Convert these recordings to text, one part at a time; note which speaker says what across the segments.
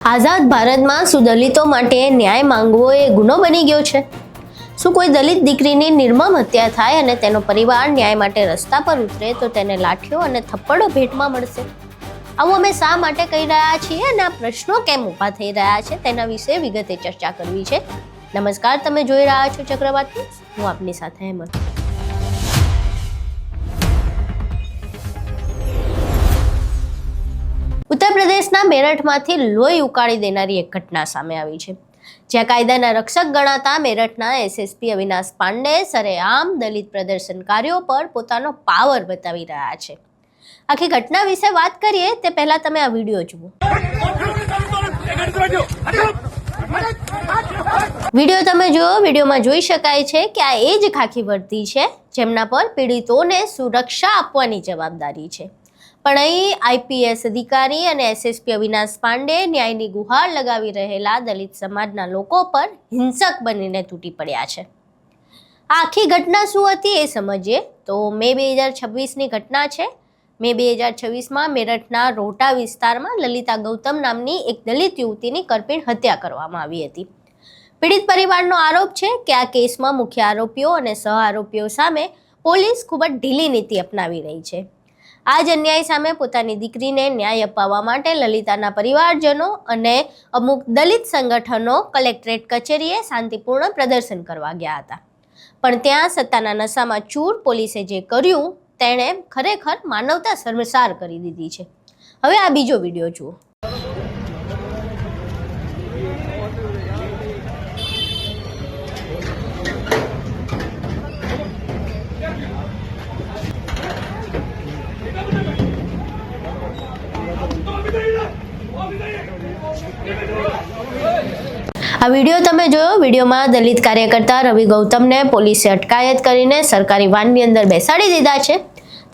Speaker 1: આઝાદ ભારતમાં શું દલિતો માટે ન્યાય માંગવો એ ગુનો બની ગયો છે? શું કોઈ દલિત દીકરીની નિર્મમ હત્યા થાય અને તેનો પરિવાર ન્યાય માટે રસ્તા પર ઉતરે તો તેને લાઠીઓ અને થપ્પડો ભેટમાં મળશે? આવું અમે શા માટે કહી રહ્યા છીએ અને આ પ્રશ્નો કેમ ઊભા થઈ રહ્યા છે તેના વિશે વિગતે ચર્ચા કરવી છે. નમસ્કાર, તમે જોઈ રહ્યા છો ચક્રવાત ન્યૂઝ. હું આપની સાથે હેમંત. ઉત્તર પ્રદેશના મેરઠમાંથી લોહી ઉકાળી દેનારી એક ઘટના સામે આવી છે, જ્યાં કાયદાના રક્ષક ગણાતા મેરઠના એસએસપી અવિનાશ પાંડે સરેઆમ દલિત પ્રદર્શનકારીઓ પર પોતાનો પાવર બતાવી રહ્યા છે. આખી ઘટના વિશે વાત કરીએ તે પહેલા તમે આ વિડીયો જુઓ. વિડીયો તમે જુઓ. વિડીયોમાં જોઈ શકાય છે કે આ એ જ ખાખી વર્દી છે જેમના પર પીડિતોને સુરક્ષા આપવાની જવાબદારી છે. પણ અહીં આઈપીએસ અધિકારી અને એસએસપી અવિનાશ પાંડે ન્યાયની ગુહાર લગાવી રહેલા દલિત સમાજના લોકો પર હિંસક બનીને તૂટી પડ્યા છે. આ આખી ઘટના શું હતી એ સમજીએ તો મે 2026ની ઘટના છે. મે 2026માં મેરઠના રોટા વિસ્તારમાં લલિતા ગૌતમ નામની એક દલિત યુવતીની કરપીણ હત્યા કરવામાં આવી હતી. પીડિત પરિવારનો આરોપ છે કે આ કેસમાં મુખ્ય આરોપીઓ અને સહ આરોપીઓ સામે પોલીસ ખૂબ જ ઢીલી નીતિ અપનાવી રહી છે. આ જ અન્યાય સામે પોતાની દીકરીને ન્યાય અપાવવા માટે લલિતાના પરિવારજનો અને અમુક દલિત સંગઠનો કલેક્ટરેટ કચેરીએ શાંતિપૂર્ણ પ્રદર્શન કરવા ગયા હતા. પણ ત્યાં સત્તાના નશામાં ચૂર પોલીસે જે કર્યું તેણે ખરેખર માનવતા શર્મસાર કરી દીધી છે. હવે આ બીજો વિડીયો જુઓ. આ વિડીયો તમે જોયો. વિડીયોમાં દલિત કાર્યકર્તા રવિ ગૌતમને પોલીસે અટકાયત કરીને સરકારી વાનની અંદર બેસાડી દીધા છે.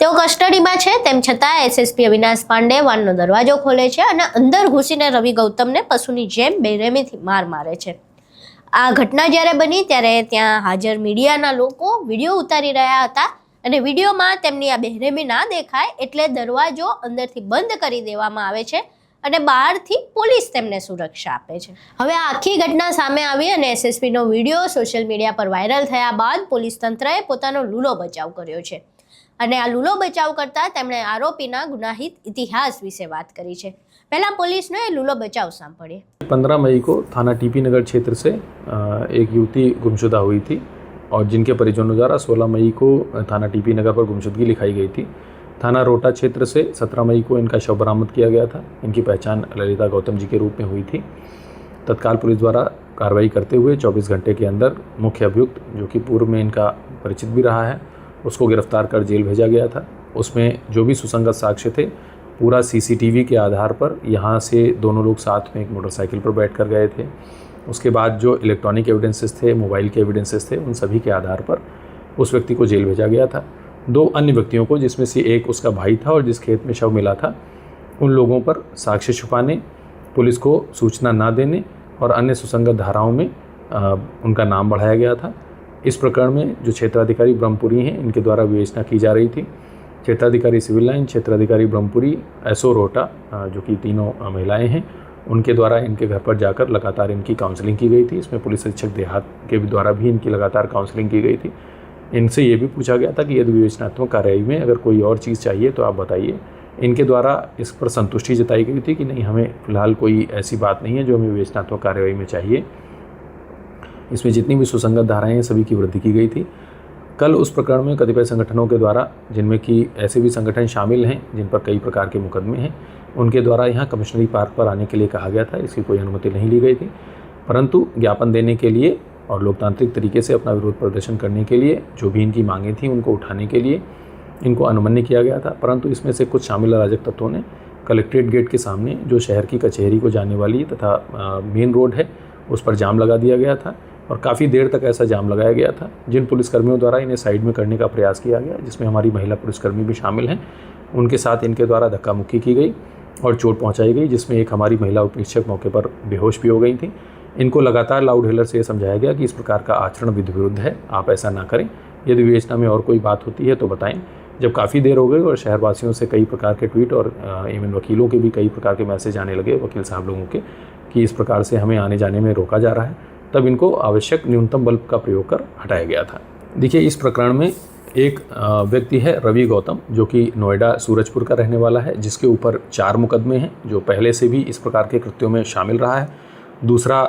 Speaker 1: તેઓ કસ્ટડીમાં છે. તેમ છતાં એસએસપી અવિનાશ પાંડે વાનનો દરવાજો ખોલે છે અને અંદર ઘૂસીને રવિ ગૌતમને પશુની જેમ બેરહેમીથી માર મારે છે. આ ઘટના જ્યારે બની ત્યારે ત્યાં હાજર મીડિયાના લોકો વિડીયો ઉતારી રહ્યા હતા અને વિડીયોમાં તેમની આ બેરહેમી ના દેખાય એટલે દરવાજો અંદરથી બંધ કરી દેવામાં આવે છે અને બહારથી પોલીસ તેમને સુરક્ષા આપે છે. હવે આ આખી ઘટના સામે આવી અને એસએસપીનો વિડીયો સોશિયલ મીડિયા પર વાયરલ થયા બાદ પોલીસ તંત્રએ પોતાનો લૂલો બચાવ કર્યો છે અને આ લૂલો બચાવ કરતા તેમણે આરોપીના ગુનાહિત ઇતિહાસ વિશે વાત કરી છે. पहला पुलिस ने लूलो बचाव सांपड़े.
Speaker 2: 15 मई को थाना टीपी नगर क्षेत्र से एक युवती गुमशुदा हुई थी और जिनके परिजनों द्वारा 16 मई को थाना टीपी नगर पर गुमशुदगी लिखाई गई थी. थाना रोटा क्षेत्र से 17 मई को इनका शव बरामद किया गया था. इनकी पहचान ललिता गौतम जी के रूप में हुई थी. तत्काल पुलिस द्वारा कार्रवाई करते हुए 24 घंटे के अंदर मुख्य अभियुक्त जो कि पूर्व में इनका परिचित भी रहा है उसको गिरफ्तार कर जेल भेजा गया था. उसमें जो भी सुसंगत साक्ष्य थे पूरा सीसीटीवी के आधार पर यहाँ से दोनों लोग साथ में एक मोटरसाइकिल पर बैठ कर गए थे. उसके बाद जो इलेक्ट्रॉनिक एविडेंसेस थे, मोबाइल के एविडेंसेस थे, उन सभी के आधार पर उस व्यक्ति को जेल भेजा गया था. 2 अन्य व्यक्तियों को जिसमें से एक उसका भाई था और जिस खेत में शव मिला था उन लोगों पर साक्ष्य छुपाने, पुलिस को सूचना ना देने और अन्य सुसंगत धाराओं में उनका नाम बढ़ाया गया था. इस प्रकरण में जो क्षेत्राधिकारी ब्रह्मपुरी हैं इनके द्वारा विवेचना की जा रही थी. क्षेत्राधिकारी सिविल लाइन, क्षेत्राधिकारी ब्रह्मपुरी, एसओ रोटा जो कि तीनों महिलाएं हैं उनके द्वारा इनके घर पर जाकर लगातार इनकी काउंसलिंग की गई थी. इसमें पुलिस अधीक्षक देहात के द्वारा भी इनकी लगातार काउंसलिंग की गई थी. इनसे ये भी पूछा गया था कि यदि विवेचनात्मक कार्रवाई में अगर कोई और चीज़ चाहिए तो आप बताइए. इनके द्वारा इस पर संतुष्टि जताई गई थी कि नहीं, हमें फ़िलहाल कोई ऐसी बात नहीं है जो हमें विवेचनात्मक कार्रवाई में चाहिए. इसमें जितनी भी सुसंगत धाराएँ हैं सभी की वृद्धि की गई थी. कल उस प्रकरण में कतिपय संगठनों के द्वारा, जिनमें कि ऐसे भी संगठन शामिल हैं जिन पर कई प्रकार के मुकदमे हैं, उनके द्वारा यहाँ कमिश्नरी पार्क पर आने के लिए कहा गया था. इसकी कोई अनुमति नहीं ली गई थी, परंतु ज्ञापन देने के लिए और लोकतांत्रिक तरीके से अपना विरोध प्रदर्शन करने के लिए जो भी इनकी मांगें थी उनको उठाने के लिए इनको अनुमन्य किया गया था. परंतु इसमें से कुछ शामिल अराजक तत्वों ने कलेक्ट्रेट गेट के सामने जो शहर की कचहरी को जाने वाली तथा मेन रोड है उस पर जाम लगा दिया गया था और काफ़ी देर तक ऐसा जाम लगाया गया था. जिन पुलिसकर्मियों द्वारा इन्हें साइड में करने का प्रयास किया गया, जिसमें हमारी महिला पुलिसकर्मी भी शामिल हैं, उनके साथ इनके द्वारा धक्का मुक्की की गई और चोट पहुंचाई गई, जिसमें एक हमारी महिला उपरीक्षक मौके पर बेहोश भी हो गई थी. इनको लगातार लाउड हेलर से ये समझाया गया कि इस प्रकार का आचरण विधि विरुद्ध है, आप ऐसा ना करें. यदि विवेचना में और कोई बात होती है तो बताएं. जब काफ़ी देर हो गई और शहरवासियों से कई प्रकार के ट्वीट और इवन वकीलों के भी कई प्रकार के मैसेज आने लगे, वकील साहब लोगों के, कि इस प्रकार से हमें आने जाने में रोका जा रहा है, तब इनको आवश्यक न्यूनतम बल का प्रयोग कर हटाया गया था। देखिए, इस प्रकरण में एक व्यक्ति है रवि गौतम, जो कि नोएडा सूरजपुर का रहने वाला है, जिसके ऊपर 4 मुकदमे हैं, जो पहले से भी इस प्रकार के कृत्यों में शामिल रहा है। दूसरा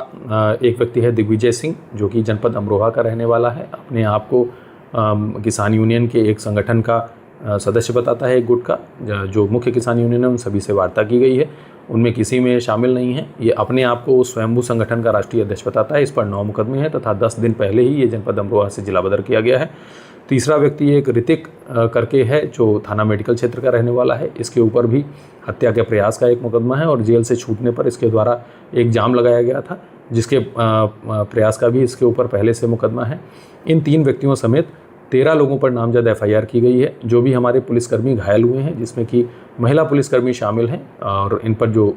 Speaker 2: एक व्यक्ति है दिग्विजय सिंह, जो कि जनपद अमरोहा का रहने वाला है, अपने आप को किसान यूनियन के एक संगठन का सदस्य बताता है, एक गुट का। जो मुख्य किसान यूनियन है उन सभी से वार्ता की गई है, उनमें किसी में शामिल नहीं है। ये अपने आप को स्वयंभू संगठन का राष्ट्रीय अध्यक्ष बताता है। इस पर 9 मुकदमे हैं तथा 10 दिन पहले ही ये जनपद अमरोहा से जिला बदर किया गया है। तीसरा व्यक्ति एक ऋतिक करके है, जो थाना मेडिकल क्षेत्र का रहने वाला है। इसके ऊपर भी हत्या के प्रयास का एक मुकदमा है और जेल से छूटने पर इसके द्वारा एक जाम लगाया गया था, जिसके प्रयास का भी इसके ऊपर पहले से मुकदमा है। इन 3 व्यक्तियों समेत 13 लोगों पर नामजद FIR की गई है। जो भी हमारे पुलिसकर्मी घायल हुए हैं, जिसमें कि महिला पुलिसकर्मी शामिल हैं, और इन पर जो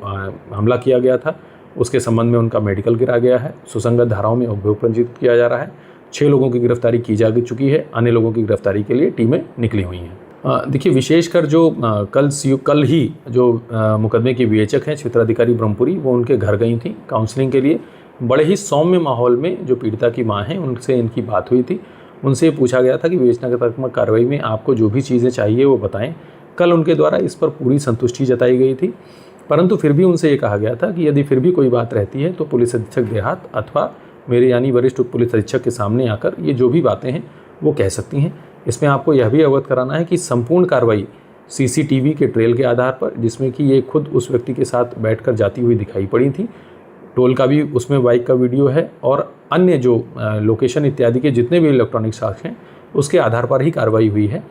Speaker 2: हमला किया गया था उसके संबंध में उनका मेडिकल गिरा गया है। सुसंगत धाराओं में अभियोग पंजीकृत किया जा रहा है। 6 लोगों की गिरफ्तारी की जा चुकी है। अन्य लोगों की गिरफ्तारी के लिए टीमें निकली हुई हैं। देखिए, विशेषकर जो कल ही जो मुकदमे की विवेचक हैं क्षेत्राधिकारी ब्रह्मपुरी, वो उनके घर गई थी काउंसलिंग के लिए। बड़े ही सौम्य माहौल में जो पीड़िता की माँ हैं उनसे इनकी बात हुई थी। उनसे ये पूछा गया था कि विवेचनात्मक कार्रवाई में आपको जो भी चीज़ें चाहिए वो बताएं। कल उनके द्वारा इस पर पूरी संतुष्टि जताई गई थी, परंतु फिर भी उनसे ये कहा गया था कि यदि फिर भी कोई बात रहती है तो पुलिस अधीक्षक देहात अथवा मेरे यानी वरिष्ठ उप पुलिस अधीक्षक के सामने आकर ये जो भी बातें हैं वो कह सकती हैं। इसमें आपको यह भी अवगत कराना है कि संपूर्ण कार्रवाई CCTV के ट्रेल के आधार पर, जिसमें कि ये खुद उस व्यक्ति के साथ बैठकर जाती हुई दिखाई पड़ी थी, टोल का भी उसमें बाइक का वीडियो है, और अन्य जो लोकेशन इत्यादि के जितने भी इलेक्ट्रॉनिक साक्ष्य हैं उसके आधार पर ही कार्रवाई हुई है।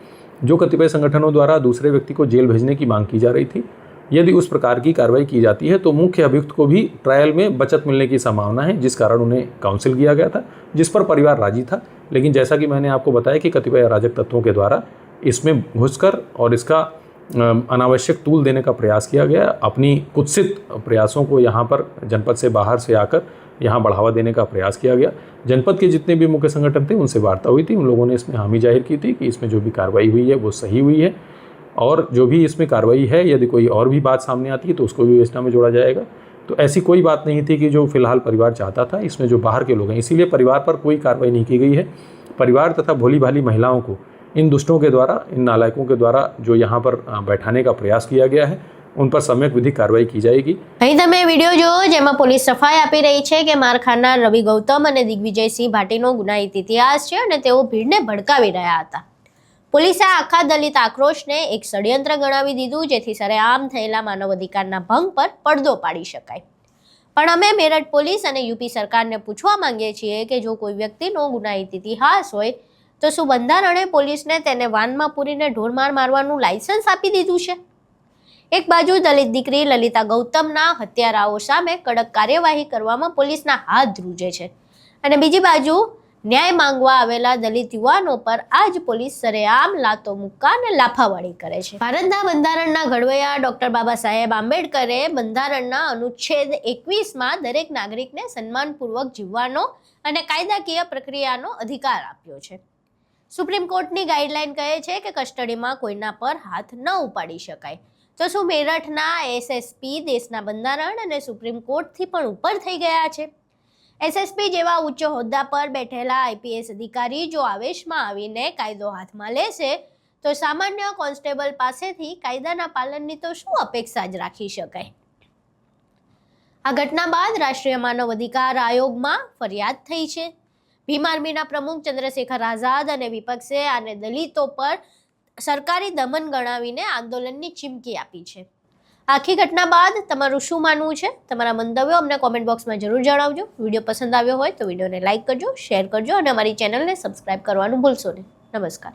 Speaker 2: जो कतिपय संगठनों द्वारा दूसरे व्यक्ति को जेल भेजने की मांग की जा रही थी, यदि उस प्रकार की कार्रवाई की जाती है तो मुख्य अभियुक्त को भी ट्रायल में बचत मिलने की संभावना है, जिस कारण उन्हें काउंसिल किया गया था, जिस पर परिवार राजी था। लेकिन जैसा कि मैंने आपको बताया कि कतिपय अराजक तत्वों के द्वारा इसमें घुसकर और इसका अनावश्यक तूल देने का प्रयास किया गया। अपनी कुत्सित प्रयासों को यहाँ पर जनपद से बाहर से आकर यहाँ बढ़ावा देने का प्रयास किया गया। जनपद के जितने भी मुख्य संगठन थे उनसे वार्ता हुई थी, उन लोगों ने इसमें हामी जाहिर की थी कि इसमें जो भी कार्रवाई हुई है वो सही हुई है, और जो भी इसमें कार्रवाई है यदि कोई और भी बात सामने आती है तो उसको भी विवेचना में जोड़ा जाएगा। तो ऐसी कोई बात नहीं थी कि जो फिलहाल परिवार चाहता था। इसमें जो बाहर के लोग हैं, इसीलिए परिवार पर कोई कार्रवाई नहीं की गई है। परिवार तथा भोली भाली महिलाओं को इन दुष्टों के द्वारा, इन नालायकों के द्वारा जो यहाँ पर बैठाने का प्रयास किया गया है, उन पर सम्यक विधिक कार्रवाई की जाएगी।
Speaker 1: અહીં તમે વિડીયો જો જેમાં પોલીસ સફાઈ આપી રહી છે કે માર ખાનાર રવિ ગૌતમ અને દિગ્વિજયસિંહ ભાટીનો ગુનાહિત ઇતિહાસ છે અને તેઓ ભીડને ભડકાવી રહ્યા હતા। પોલીસે આખા દલિત આક્રોશને એક ષડયંત્ર ગણાવી દીધું, જેથી સરેઆમ થયેલા માનવ અધિકારના ભંગ પર પડદો પાડી શકાય। પણ અમે મેરઠ પોલીસ અને યુપી સરકારને પૂછવા માંગીએ છીએ કે જો કોઈ વ્યક્તિનો ગુનાહિત ઇતિહાસ હોય તો શું બંધારણે પોલીસને તેને વાનમાં પૂરીને ઢોરમાર મારવાનું લાયસન્સ આપી દીધું છે? એક બાજુ દલિત દીકરી લલિતા ગૌતમના હત્યારાઓ સામે કડક કાર્યવાહી કરવામાં પોલીસના હાથ ધ્રુજે છે, અને બીજી બાજુ ન્યાય માંગવા આવેલા દલિત યુવાનો પર આજ પોલીસ સરેઆમ લાતો મુક્કા અને લાફાવાળી કરે છે। ભારતના બંધારણના ઘડવૈયા ડોક્ટર બાબા સાહેબ આંબેડકરે બંધારણના અનુચ્છેદ 21માં દરેક નાગરિકને સન્માનપૂર્વક જીવવાનો અને કાયદાકીય પ્રક્રિયાનો અધિકાર આપ્યો છે। સુપ્રીમ કોર્ટની ગાઈડલાઈન કહે છે કે કસ્ટડીમાં કોઈના પર હાથ ન ઉપાડી શકાય। તો શું મેરઠના SSP દેશના બંધારણ અને સુપ્રીમ કોર્ટથી પણ ઉપર થઈ ગયા છે? SSP જેવા ઉચ્ચ હોદ્દા પર બેઠેલા IPS અધિકારી જો આવેશમાં આવીને કાયદો હાથમાં લેશે તો સામાન્ય કોન્સ્ટેબલ પાસેથી કાયદાના પાલનની તો શું અપેક્ષા જ રાખી શકાય? આ ઘટના બાદ રાષ્ટ્રીય માનવ અધિકાર આયોગમાં ફરિયાદ થઈ છે। ભીમ આર્મીના પ્રમુખ ચંદ્રશેખર આઝાદ અને વિપક્ષે આને દલિતો પર સરકારી દમન ગણાવીને આંદોલનની ચીમકી આપી છે। આખી ઘટના બાદ તમારું શું માનવું છે? તમારા મંતવ્યો અમને કોમેન્ટ બોક્સમાં જરૂર જણાવજો। વિડીયો પસંદ આવ્યો હોય તો વિડીયોને લાઇક કરજો, શેર કરજો અને અમારી ચેનલને સબસ્ક્રાઇબ કરવાનું ભૂલશો નહીં। નમસ્કાર।